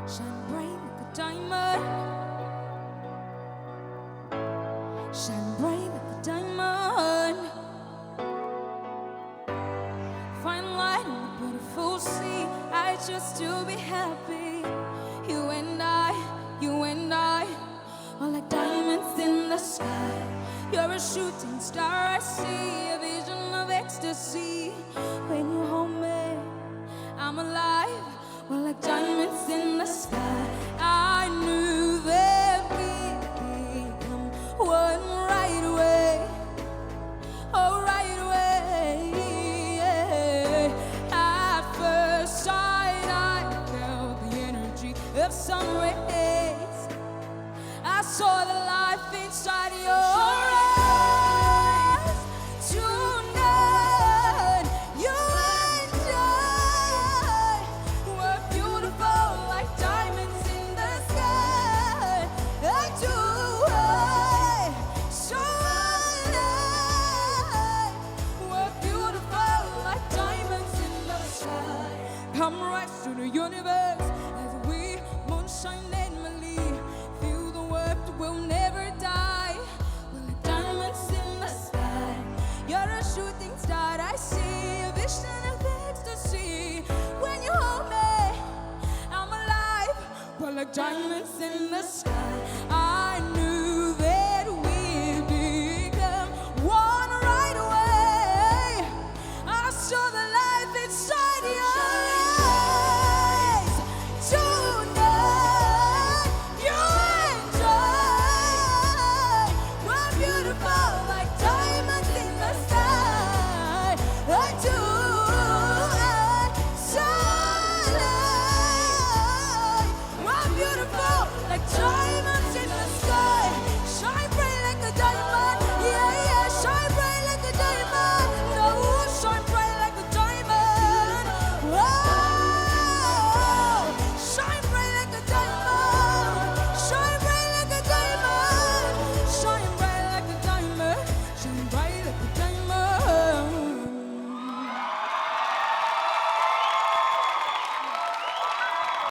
Shine bright like a diamond. Shine bright like a diamond. Find light in the beautiful sea. I choose to be happy. You and I are like diamonds in the sky. You're a shooting star, I see a vision of ecstasy. When you hold me, I'm alive. We're like diamonds in the sky. I knew that we'd become one right away. Oh, right away. At first sight, I felt the energy of sun rays. I saw the life inside your eyes. Tonight, you and I were beautiful like diamonds in the sky. I do, so alive. We're beautiful like diamonds in the sky. Come rise to the universe as we moonshine and Mali. Feel the work will never die. We're like diamonds in the sky. You're a shooting star, I see a vision of ecstasy. When you hold me, I'm alive. We're like diamonds in the sky.